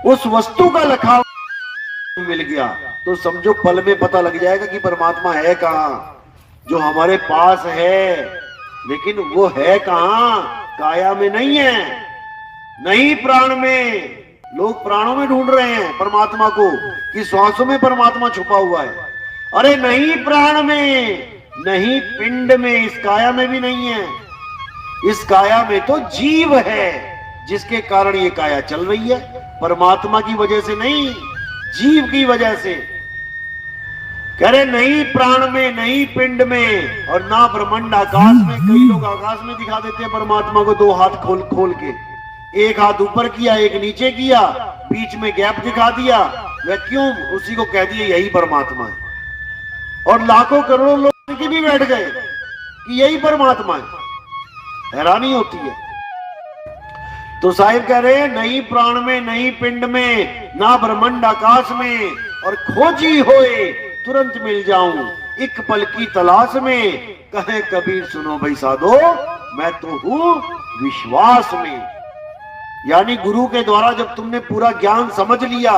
उस वस्तु का लखाव मिल गया तो समझो पल में पता लग जाएगा कि परमात्मा है कहां। जो हमारे पास है, लेकिन वो है कहां? काया में नहीं है, नहीं प्राण में। लोग प्राणों में ढूंढ रहे हैं परमात्मा को, कि श्वासों में परमात्मा छुपा हुआ है। अरे नहीं प्राण में, नहीं पिंड में, इस काया में भी नहीं है। इस काया में तो जीव है, जिसके कारण ये काया चल रही है। परमात्मा की वजह से नहीं, जीव की वजह से। कह रहे नहीं प्राण में, नहीं पिंड में, और ना ब्रह्मांड आकाश में। कई लोग आकाश में दिखा देते हैं परमात्मा को, दो हाथ खोल खोल के, एक हाथ ऊपर किया, एक नीचे किया, बीच में गैप दिखा दिया, वैक्यूम, उसी को कह दिया यही परमात्मा है। और लाखों करोड़ों लोग की भी बैठ गए कि यही परमात्मा है। हैरानी होती है। तो साहिब कह रहे हैं नहीं प्राण में, नहीं पिंड में, ना ब्रह्मांड आकाश में, और खोजी होए तुरंत मिल जाऊं एक पल की तलाश में। कहे कबीर सुनो भाई साधो, मैं तो हूं विश्वास में। यानी गुरु के द्वारा जब तुमने पूरा ज्ञान समझ लिया,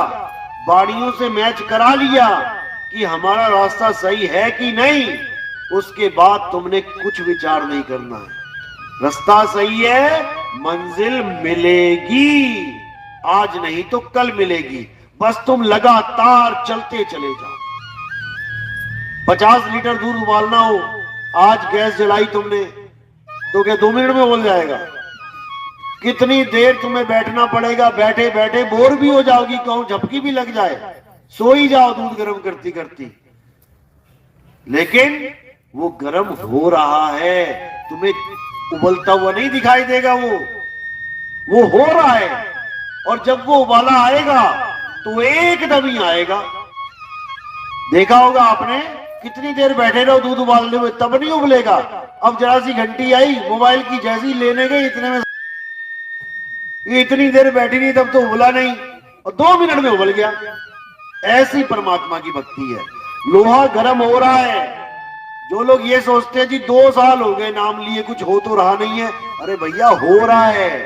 वाणियों से मैच करा लिया कि हमारा रास्ता सही है कि नहीं, उसके बाद तुमने कुछ विचार नहीं करना है। रास्ता सही है, मंजिल मिलेगी, आज नहीं तो कल मिलेगी। बस तुम लगातार चलते चले जाओ। 50 लीटर दूध उबालना हो, आज गैस जलाई तुमने, तो क्या 2 मिनट में उबल जाएगा? कितनी देर तुम्हें बैठना पड़ेगा? बैठे बैठे बोर भी हो जाओगी, कहूं झपकी भी लग जाए, सो ही जाओ दूध गर्म करती करती। लेकिन वो गर्म हो रहा है, तुम्हें उबलता हुआ नहीं दिखाई देगा। वो हो रहा है। और जब वो उबाला आएगा तो एकदम ही आएगा। देखा होगा आपने, कितनी देर बैठे रहो दूध उबालने हुए, तब नहीं उबलेगा। अब जरा सी घंटी आई मोबाइल की, जैसी लेने गए इतने में ये इतनी देर बैठी नहीं, तब तो उबला नहीं, और 2 मिनट में उबल गया। ऐसी परमात्मा की भक्ति है। लोहा गर्म हो रहा है। जो लोग ये सोचते हैं जी 2 साल हो गए नाम लिए, कुछ हो तो रहा नहीं है, अरे भैया हो रहा है,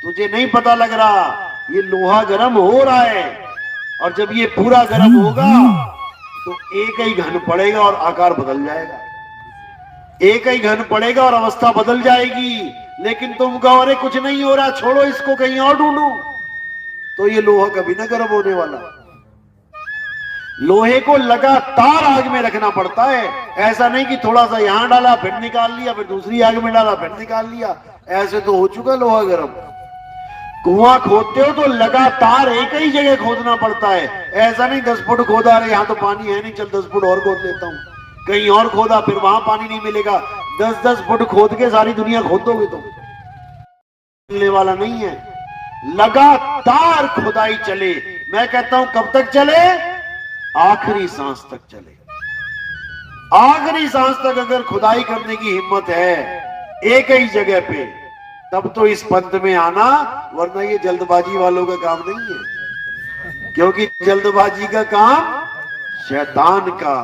तुझे नहीं पता लग रहा। ये लोहा गर्म हो रहा है, और जब ये पूरा गर्म होगा तो एक ही घन पड़ेगा और आकार बदल जाएगा। एक ही घन पड़ेगा और अवस्था बदल जाएगी। लेकिन तुम कहो अरे कुछ नहीं हो रहा, छोड़ो इसको, कहीं और ढूंढूं, तो ये लोहा कभी ना गर्म होने वाला। लोहे को लगातार आग में रखना पड़ता है। ऐसा नहीं कि थोड़ा सा यहां डाला फिर निकाल लिया, फिर दूसरी आग में डाला फिर निकाल लिया। ऐसे तो हो चुका लोहा गर्म। कुआं खोदते हो तो लगातार एक ही जगह खोदना पड़ता है। ऐसा नहीं 10 फुट खोदा, अरे यहां तो पानी है नहीं, चल 10 फुट और खोद लेता हूं। कहीं और खोदा, फिर वहां पानी नहीं मिलेगा, 10-10 फुट खोद के सारी दुनिया खोद दोगे तो मिलने वाला नहीं है। लगातार खुदाई चले। मैं कहता हूं कब तक चले? आखिरी सांस तक चले। आखिरी सांस तक अगर खुदाई करने की हिम्मत है एक ही जगह पे, तब तो इस पंथ में आना, वरना ये जल्दबाजी वालों का काम नहीं है। क्योंकि जल्दबाजी का काम शैतान का,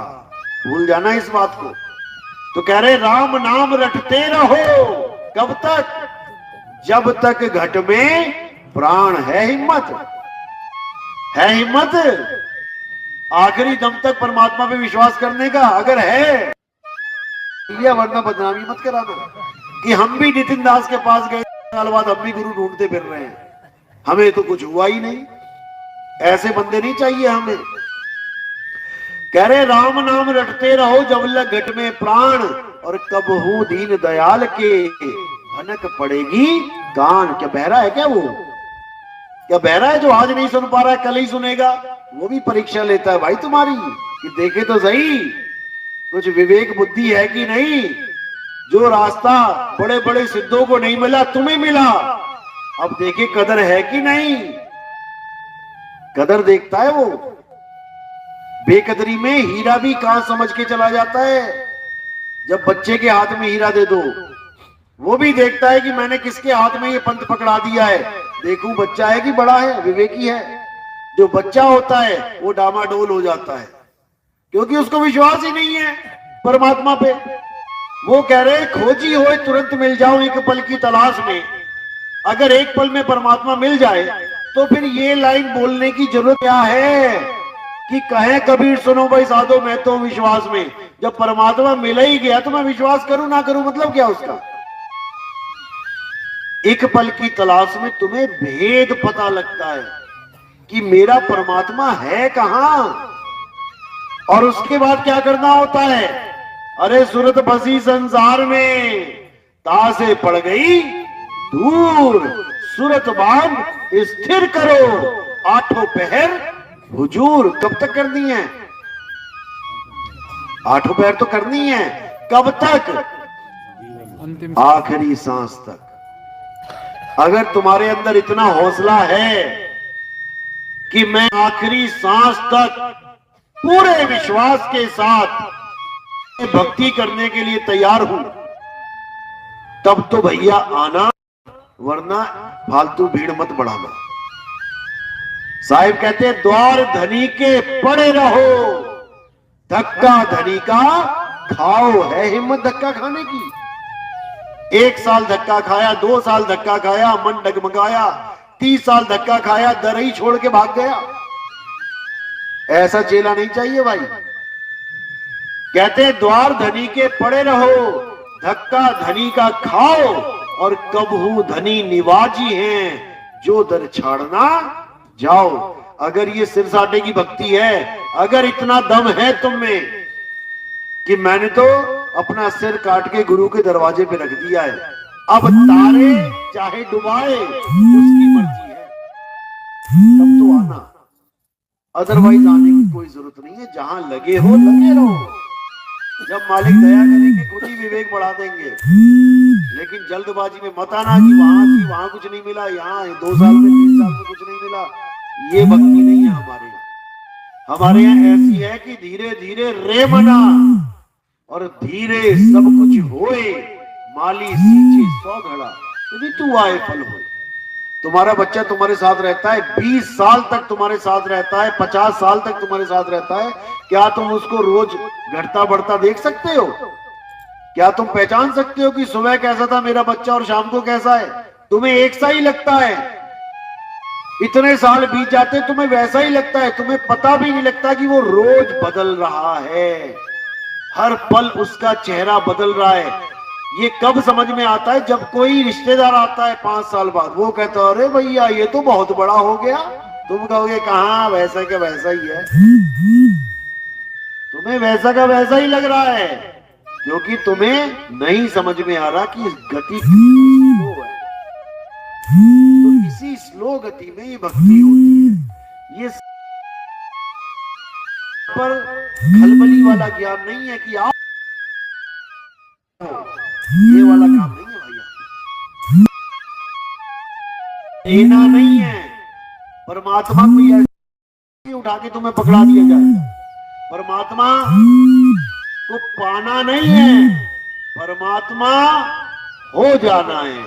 भूल जाना इस बात को। तो कह रहे राम नाम रटते रहो, कब तक? जब तक घट में प्राण है। हिम्मत है, हिम्मत आखिरी दम तक परमात्मा पे विश्वास करने का अगर है, वरना बदनामी मत कराना कि हम भी नितिन दास के पास गए, साल बाद हम भी गुरु ढूंढते फिर रहे हैं, हमें तो कुछ हुआ ही नहीं। ऐसे बंदे नहीं चाहिए हमें। कह रहे राम नाम रटते रहो जब लग घट में प्राण, और कब हूं दीन दयाल के भनक पड़ेगी कान। क्या बहरा है क्या वो? क्या बहरा है जो आज नहीं सुन पा रहा है, कल ही सुनेगा? वो भी परीक्षा लेता है भाई तुम्हारी, कि देखे तो सही कुछ विवेक बुद्धि है कि नहीं। जो रास्ता बड़े बड़े सिद्धों को नहीं मिला, तुम्हें मिला, अब देखे कदर है कि नहीं। कदर देखता है वो। बेकदरी में हीरा भी कहां समझ के चला जाता है। जब बच्चे के हाथ में हीरा दे दो, वो भी देखता है कि मैंने किसके हाथ में ये पंथ पकड़ा दिया है, देखूं बच्चा है कि बड़ा है, विवेकी है। जो बच्चा होता है वो डामाडोल हो जाता है, क्योंकि उसको विश्वास ही नहीं है परमात्मा पे। वो कह रहे खोजी होए तुरंत मिल जाऊं एक पल की तलाश में। अगर एक पल में परमात्मा मिल जाए तो फिर ये लाइन बोलने की जरूरत क्या है कि कहे कबीर सुनो भाई साधो मैं तो विश्वास में। जब परमात्मा मिल ही गया तो मैं विश्वास करूं ना करूं मतलब क्या उसका। एक पल की तलाश में तुम्हें भेद पता लगता है कि मेरा परमात्मा है कहां। और उसके बाद क्या करना होता है, अरे सूरत फंसी संसार में तासे पड़ गई दूर, सूरत बांध स्थिर करो आठों पहर हुजूर। कब तक करनी है, आठों पहर तो करनी है। कब तक, आखिरी सांस तक। अगर तुम्हारे अंदर इतना हौसला है कि मैं आखिरी सांस तक पूरे विश्वास के साथ भक्ति करने के लिए तैयार हूं, तब तो भैया आना, वरना फालतू भीड़ मत बढ़ाना। साहिब कहते हैं द्वार धनी के पड़े रहो, धक्का धनी का खाओ। है हिम्मत धक्का खाने की? 1 साल धक्का खाया, 2 साल धक्का खाया, मन डगमगाया, 30 साल धक्का खाया, दर ही छोड़ के भाग गया। ऐसा चेला नहीं चाहिए भाई। कहते हैं द्वार धनी के पड़े रहो, धक्का धनी का खाओ, और कबहू धनी निवाजी हैं जो दर छाड़ना जाओ। अगर ये सिर साटे की भक्ति है, अगर इतना दम है तुम में कि मैंने तो अपना सिर काट के गुरु के दरवाजे पे रख दिया है, अब तारे चाहे डुबाए उसकी मर्जी है, तब तो आना। अदरवाइज आने की कोई जरूरत नहीं है। जहां लगे हो लगे रहो। जब मालिक दया करेंगे खुद ही विवेक बढ़ा देंगे। लेकिन जल्दबाजी में मत आना कि वहां कुछ नहीं मिला, यहाँ 2 साल में 3 साल में कुछ नहीं मिला। ये भक्ति नहीं है हमारे यहाँ। हमारे यहाँ ऐसी है कि धीरे धीरे रे मना और धीरे सब कुछ होए, माली सींचे 100 घड़ा यदि तू आए फल होए। तुम्हारा बच्चा तुम्हारे साथ रहता है, 20 साल तक तुम्हारे साथ रहता है, 50 साल तक तुम्हारे साथ रहता है। क्या तुम उसको रोज घटता बढ़ता देख सकते हो? क्या तुम पहचान सकते हो कि सुबह कैसा था मेरा बच्चा और शाम को कैसा है? तुम्हें एक सा ही लगता है। इतने साल बीत जाते तुम्हें वैसा ही लगता है। तुम्हें पता भी नहीं लगता कि वो रोज बदल रहा है, हर पल उसका चेहरा बदल रहा है। ये कब समझ में आता है? जब कोई रिश्तेदार आता है 5 साल बाद, वो कहता है अरे भैया ये तो बहुत बड़ा हो गया। तुम कहोगे कहां, वैसा का वैसा ही है। तुम्हें वैसा का वैसा ही लग रहा है, क्योंकि तुम्हें नहीं समझ में आ रहा कि इस गति स्लो है। तो इसी स्लो गति में ये भक्ति होती है। ये पर खलबली वाला ज्ञान नहीं है कि आप, ये वाला काम नहीं है भैया। लेना नहीं है। परमात्मा को ऐसे उठा के तुम्हें पकड़ा दिया जाए। परमात्मा को पाना नहीं है, परमात्मा हो जाना है।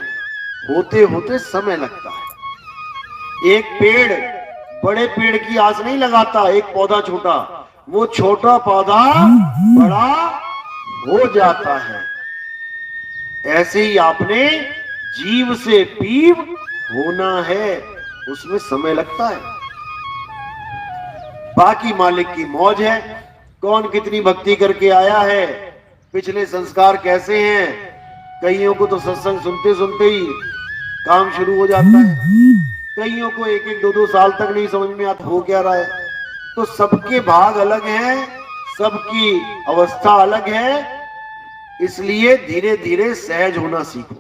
होते होते समय लगता है। एक पेड़ बड़े पेड़ की आस नहीं लगाता, एक पौधा छोटा, वो छोटा पौधा बड़ा हो जाता है। ऐसे ही आपने जीव से पीव होना है, उसमें समय लगता है। बाकी मालिक की मौज है। कौन कितनी भक्ति करके आया है, पिछले संस्कार कैसे हैं। कईयों को तो सत्संग सुनते सुनते ही काम शुरू हो जाता है, कईयों को 1-1, 2-2 साल तक नहीं समझ में आता हो क्या रहा है। तो सबके भाग अलग हैं, सबकी अवस्था अलग है। इसलिए धीरे धीरे सहज होना सीखो।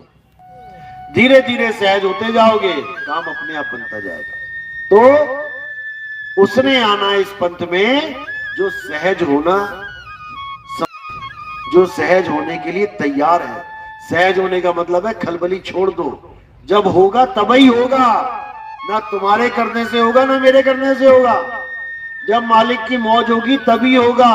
धीरे धीरे सहज होते जाओगे, काम अपने आप बनता जाएगा। तो उसने आना इस पंथ में जो सहज होना, जो सहज होने के लिए तैयार है। सहज होने का मतलब है खलबली छोड़ दो। जब होगा तब ही होगा, ना तुम्हारे करने से होगा ना मेरे करने से होगा। जब मालिक की मौज होगी तभी होगा।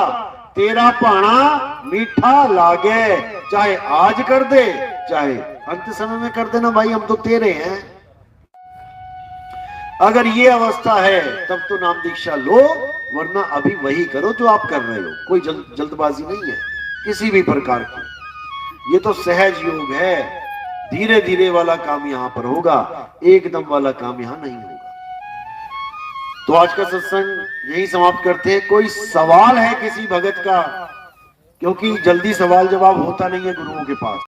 तेरा पाना मीठा लागे, चाहे आज कर दे चाहे अंत समय में कर देना भाई, हम तो तेरे हैं। अगर ये अवस्था है तब तो नाम दीक्षा लो, वरना अभी वही करो जो आप कर रहे हो। कोई जल्दबाजी नहीं है किसी भी प्रकार की। ये तो सहज योग है। धीरे धीरे वाला काम यहां पर होगा, एकदम वाला काम यहां नहीं होगा। तो आज का सत्संग यही समाप्त करते हैं। कोई सवाल है किसी भगत का? क्योंकि जल्दी सवाल जवाब होता नहीं है गुरुओं के पास।